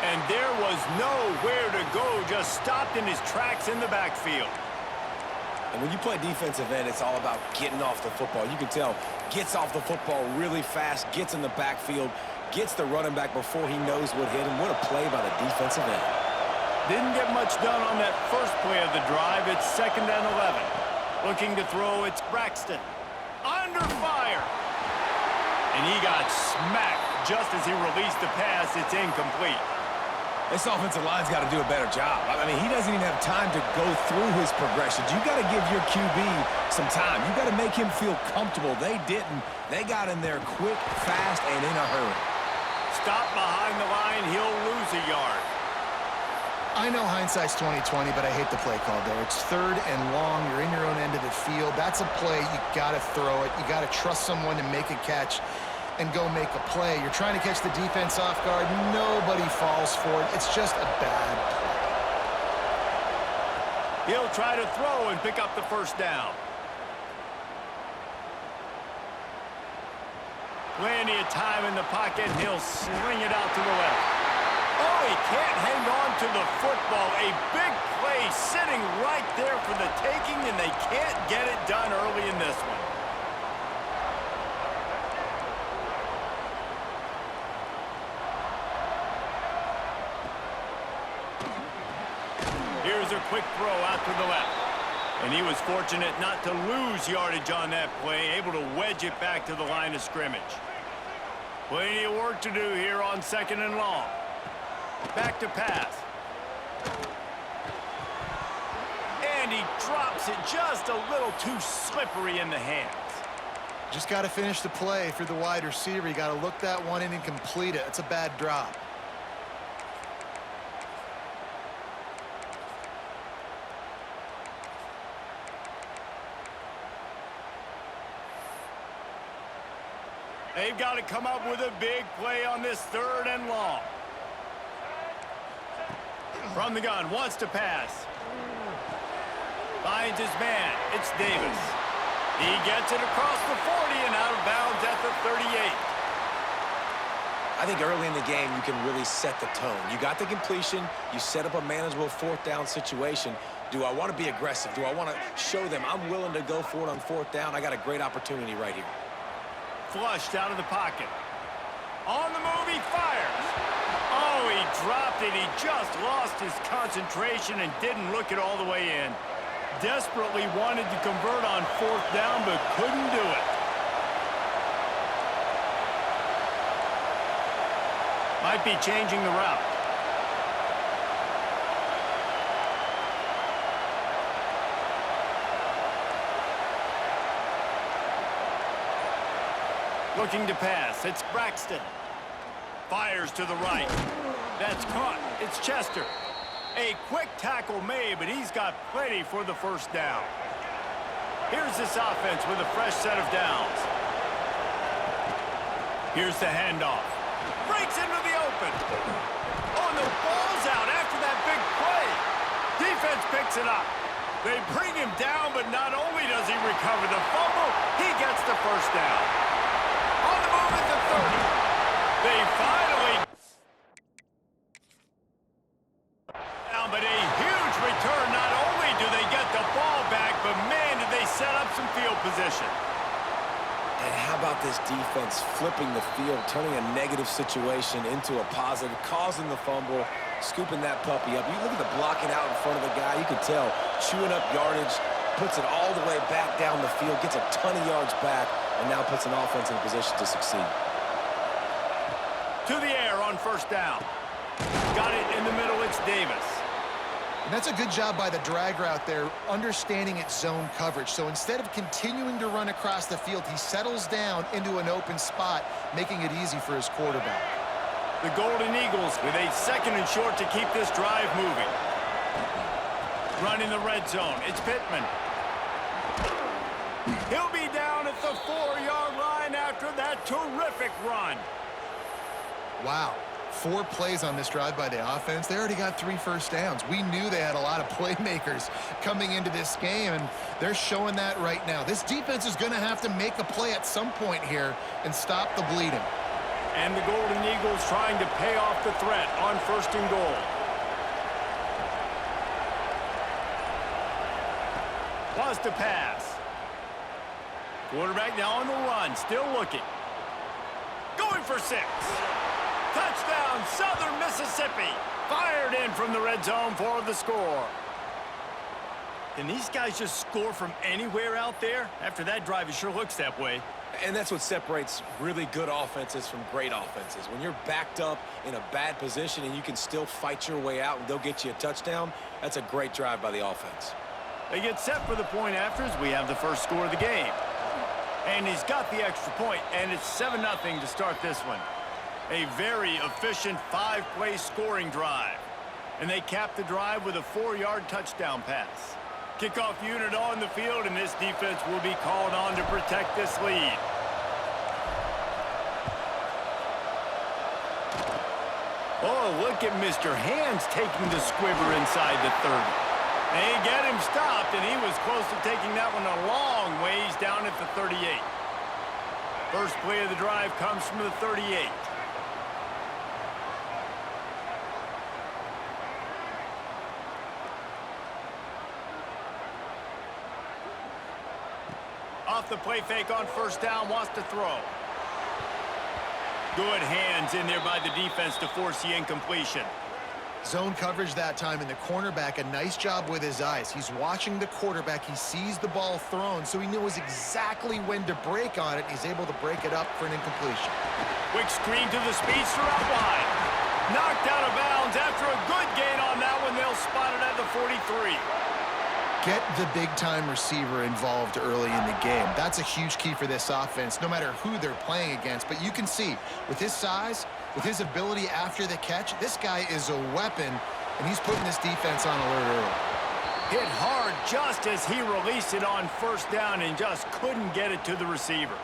And there was nowhere to go, just stopped in his tracks in the backfield. And when you play defensive end, it's all about getting off the football. You can tell, gets off the football really fast, gets in the backfield, gets the running back before he knows what hit him. What a play by the defensive end. Didn't get much done on that first play of the drive. It's 2nd and 11. Looking to throw, it's Braxton. Under fire. And he got smacked just as he released the pass. It's incomplete. This offensive line's got to do a better job. I mean, he doesn't even have time to go through his progressions. You got to give your QB some time. You got to make him feel comfortable. They didn't. They got in there quick, fast, and in a hurry. Stop behind the line. He'll lose a yard. I know hindsight's 20/20, but I hate the play call there. It's 3rd and long. You're in your own end of the field. That's a play. You got to throw it. You got to trust someone to make a catch and go make a play. You're trying to catch the defense off guard. Nobody falls for it. It's just a bad play. He'll try to throw and pick up the first down. Plenty of time in the pocket, and he'll sling it out to the left. Oh, he can't hang on to the football. A big play sitting right there for the taking, and they can't get it done early in this one. Here's a quick throw out to the left. And he was fortunate not to lose yardage on that play, able to wedge it back to the line of scrimmage. Plenty of work to do here on 2nd and long. Back to pass. And he drops it just a little too slippery in the hands. Just got to finish the play for the wide receiver. You got to look that one in and complete it. It's a bad drop. They've got to come up with a big play on this 3rd and long. From the gun, wants to pass. Finds his man. It's Davis. He gets it across the 40 and out of bounds at the 38. I think early in the game, you can really set the tone. You got the completion. You set up a manageable 4th down situation. Do I want to be aggressive? Do I want to show them I'm willing to go for it on 4th down? I got a great opportunity right here. Flushed out of the pocket. On the move, he fires. Oh, he dropped it. He just lost his concentration and didn't look it all the way in. Desperately wanted to convert on 4th down, but couldn't do it. Might be changing the route. Looking to pass. It's Braxton. Fires to the right. That's caught. It's Chester. A quick tackle made, but he's got plenty for the first down. Here's this offense with a fresh set of downs. Here's the handoff. Breaks into the open. Oh, and the ball's out after that big play. Defense picks it up. They bring him down, but not only does he recover the fumble, he gets the first down. On the move at the 30. They finally down, but a huge return. Not only do they get the ball back, but man, did they set up some field position. And how about this defense flipping the field, turning a negative situation into a positive, causing the fumble, scooping that puppy up. You look at the blocking out in front of the guy, you could tell, chewing up yardage, puts it all the way back down the field, gets a ton of yards back, and now puts an offense in a position to succeed. To the air on first down. Got it in the middle, it's Davis. And that's a good job by the drag route there, understanding its zone coverage. So instead of continuing to run across the field, he settles down into an open spot, making it easy for his quarterback. The Golden Eagles with a 2nd and short to keep this drive moving. Run in the red zone. It's Pittman. He'll be down at the 4-yard line after that terrific run. Wow. 4 plays on this drive by the offense. They already got 3 first downs. We knew they had a lot of playmakers coming into this game, and they're showing that right now. This defense is going to have to make a play at some point here and stop the bleeding. And the Golden Eagles trying to pay off the threat on 1st and goal. Wants to pass. Quarterback now on the run, still looking. Going for 6. Touchdown, Southern Mississippi. Fired in from the red zone for the score. Can these guys just score from anywhere out there? After that drive, it sure looks that way. And that's what separates really good offenses from great offenses. When you're backed up in a bad position and you can still fight your way out and they'll get you a touchdown, that's a great drive by the offense. They get set for the point after as we have the first score of the game. And he's got the extra point, and it's 7-0 to start this one. A very efficient 5-play scoring drive. And they cap the drive with a 4-yard touchdown pass. Kickoff unit on the field, and this defense will be called on to protect this lead. Oh, look at Mr. Hands taking the squibber inside the 30. They get him stopped, and he was close to taking that one a long ways down at the 38. First play of the drive comes from the 38. Off the play fake on 1st down, wants to throw. Good hands in there by the defense to force the incompletion. Zone coverage that time, and the cornerback, a nice job with his eyes. He's watching the quarterback. He sees the ball thrown, so he knows exactly when to break on it. He's able to break it up for an incompletion. Quick screen to the speedster out wide. Knocked out of bounds after a good gain on that one. They'll spot it at the 43. Get the big-time receiver involved early in the game. That's a huge key for this offense, no matter who they're playing against. But you can see, with his size, with his ability after the catch, this guy is a weapon, and he's putting this defense on alert early. Hit hard just as he released it on 1st down and just couldn't get it to the receiver.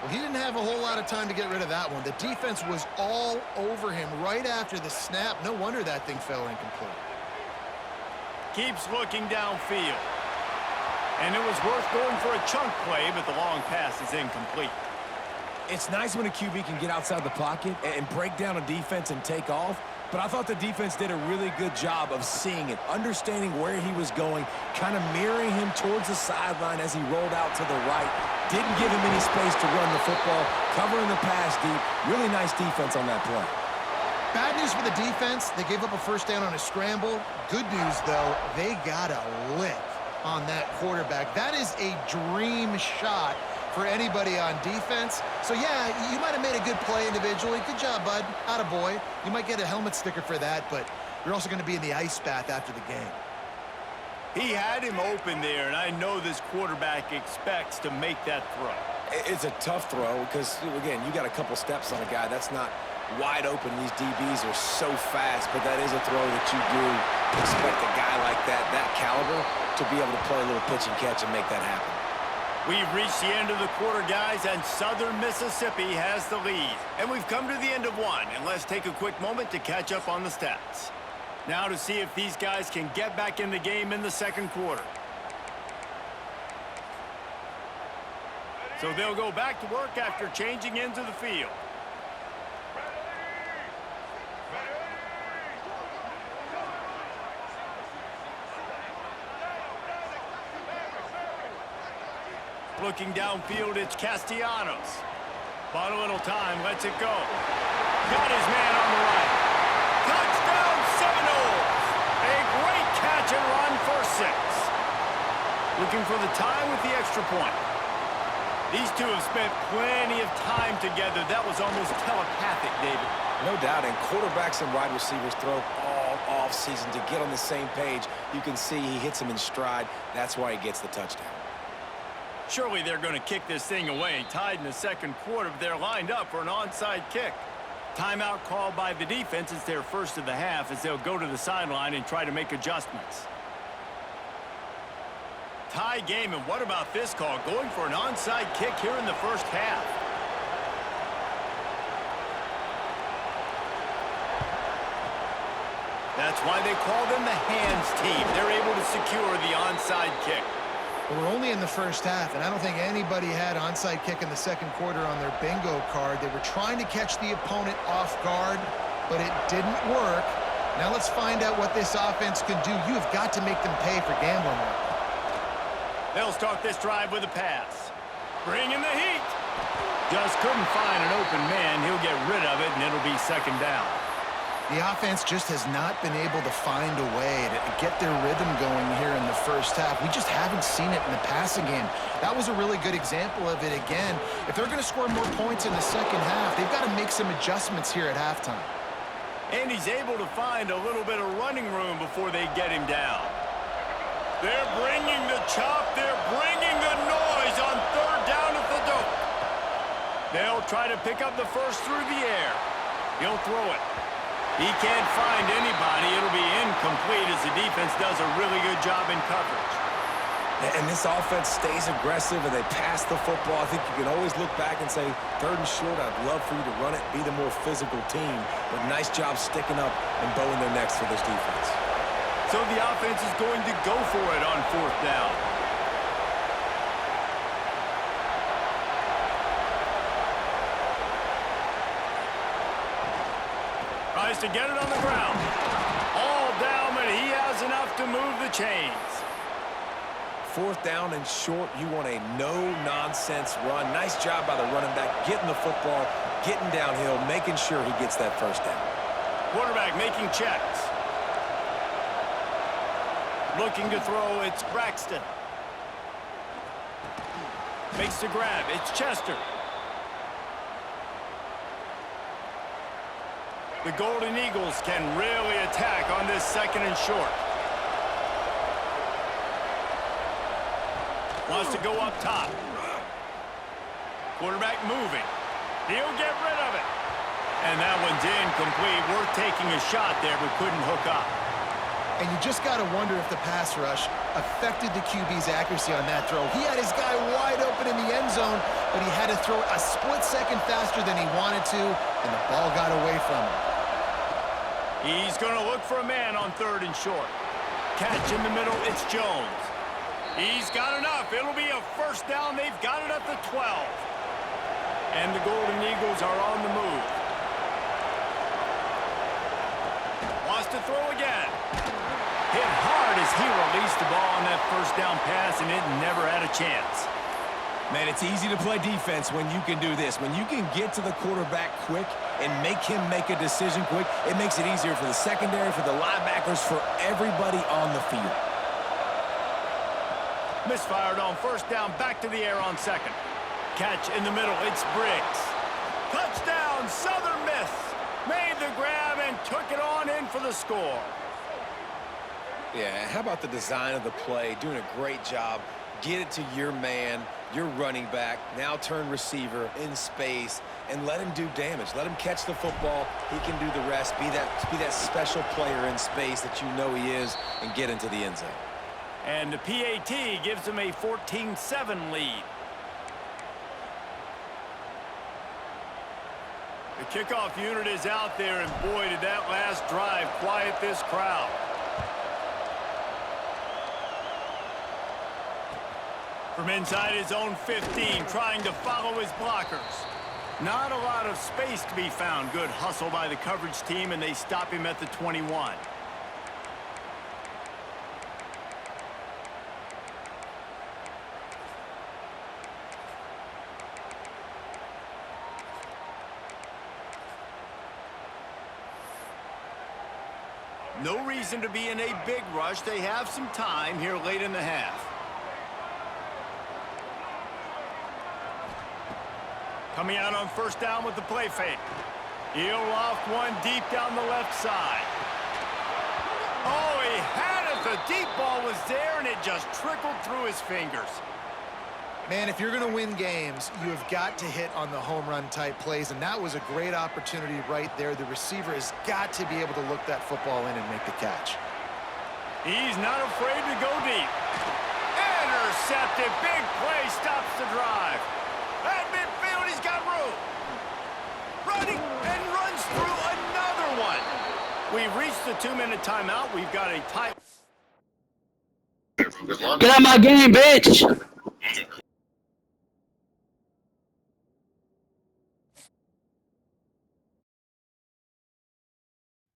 Well, he didn't have a whole lot of time to get rid of that one. The defense was all over him right after the snap. No wonder that thing fell incomplete. Keeps looking downfield. And it was worth going for a chunk play, but the long pass is incomplete. It's nice when a QB can get outside the pocket and break down a defense and take off, but I thought the defense did a really good job of seeing it, understanding where he was going, kind of mirroring him towards the sideline as he rolled out to the right. Didn't give him any space to run the football, covering the pass deep. Really nice defense on that play. Bad news for the defense. They gave up a 1st down on a scramble. Good news, though, they got a lick on that quarterback. That is a dream shot for anybody on defense. So, yeah, you might have made a good play individually. Good job, bud. Attaboy. You might get a helmet sticker for that, but you're also going to be in the ice bath after the game. He had him open there, and I know this quarterback expects to make that throw. It's a tough throw because, again, you got a couple steps on a guy. That's not wide open. These DBs are so fast, but that is a throw that you do expect a guy like that caliber, to be able to play a little pitch and catch and make that happen. We've reached the end of the quarter, guys, and Southern Mississippi has the lead. And we've come to the end of one, and let's take a quick moment to catch up on the stats. Now to see if these guys can get back in the game in the 2nd quarter. So they'll go back to work after changing into the field. Looking downfield, it's Castellanos. Bought a little time, lets it go. Got his man on the right. Touchdown, Seminoles! A great catch and run for 6. Looking for the tie with the extra point. These two have spent plenty of time together. That was almost telepathic, David. No doubt, and quarterbacks and wide receivers throw all off season to get on the same page. You can see he hits them in stride. That's why he gets the touchdown. Surely they're going to kick this thing away. Tied in the 2nd quarter, but they're lined up for an onside kick. Timeout called by the defense. It's their first of the half as they'll go to the sideline and try to make adjustments. Tie game, and what about this call? Going for an onside kick here in the 1st half. That's why they call them the hands team. They're able to secure the onside kick. Well, we're only in the first half, and I don't think anybody had onside kick in the second quarter on their bingo card. They were trying to catch the opponent off guard, but it didn't work. Now let's find out what this offense can do. You have got to make them pay for gambling. They'll start this drive with a pass. Bring in the heat. Just couldn't find an open man. He'll get rid of it, and it'll be second down. The offense just has not been able to find a way to get their rhythm going here in the first half. We just haven't seen it in the passing game. That was a really good example of it again. If they're going to score more points in the second half, they've got to make some adjustments here at halftime. And he's able to find a little bit of running room before they get him down. They're bringing the chop. They're bringing the noise on third down at the dope. They'll try to pick up the first through the air. He'll throw it. He can't find anybody. It'll be incomplete as the defense does a really good job in coverage. And this offense stays aggressive and they pass the football. I think you can always look back and say, third and short, I'd love for you to run it, be the more physical team. But nice job sticking up and bowing their necks for this defense. So the offense is going to go for it on fourth down. Tries to get it on the ground. All down, but he has enough to move the chains. Fourth down and short, you want a no-nonsense run. Nice job by the running back, getting the football, getting downhill, making sure he gets that first down. Quarterback making checks. Looking to throw, it's Braxton. Makes the grab, it's Chester. The Golden Eagles can really attack on this second and short. Wants to go up top. Quarterback moving. He'll get rid of it. And that one's incomplete. Worth taking a shot there, but couldn't hook up. And you just got to wonder if the pass rush affected the QB's accuracy on that throw. He had his guy wide open in the end zone, but he had to throw a split second faster than he wanted to, and the ball got away from him. He's going to look for a man on third and short. Catch in the middle, it's Jones. He's got enough. It'll be a first down. They've got it at the 12. And the Golden Eagles are on the move. Wants to throw again. Hit hard as he released the ball on that first down pass, and it never had a chance. Man, it's easy to play defense when you can do this. When you can get to the quarterback quick and make him make a decision quick, it makes it easier for the secondary, for the linebackers, for everybody on the field. Misfired on first down, back to the air on second. Catch in the middle, it's Briggs. Touchdown, Southern Miss. Made the grab and took it on in for the score. Yeah, how about the design of the play? Doing a great job. Get it to your man, your running back, now turn receiver in space, and let him do damage. Let him catch the football. He can do the rest. Be that special player in space that you know he is, and get into the end zone. And the PAT gives them a 14-7 lead. The kickoff unit is out there, and boy, did that last drive quiet this crowd. From inside his own 15, trying to follow his blockers. Not a lot of space to be found. Good hustle by the coverage team, and they stop him at the 21. No reason to be in a big rush. They have some time here late in the half. Coming out on first down with the play fake. He'll loft one deep down the left side. Oh, he had it. The deep ball was there, and it just trickled through his fingers. Man, if you're going to win games, you have got to hit on the home run type plays, and that was a great opportunity right there. The receiver has got to be able to look that football in and make the catch. He's not afraid to go deep. Intercepted. Big play stops the drive. At midfield, he's got room. Running and runs through another one. We've reached the 2-minute timeout. We've got a tie. Get out of my game, bitch.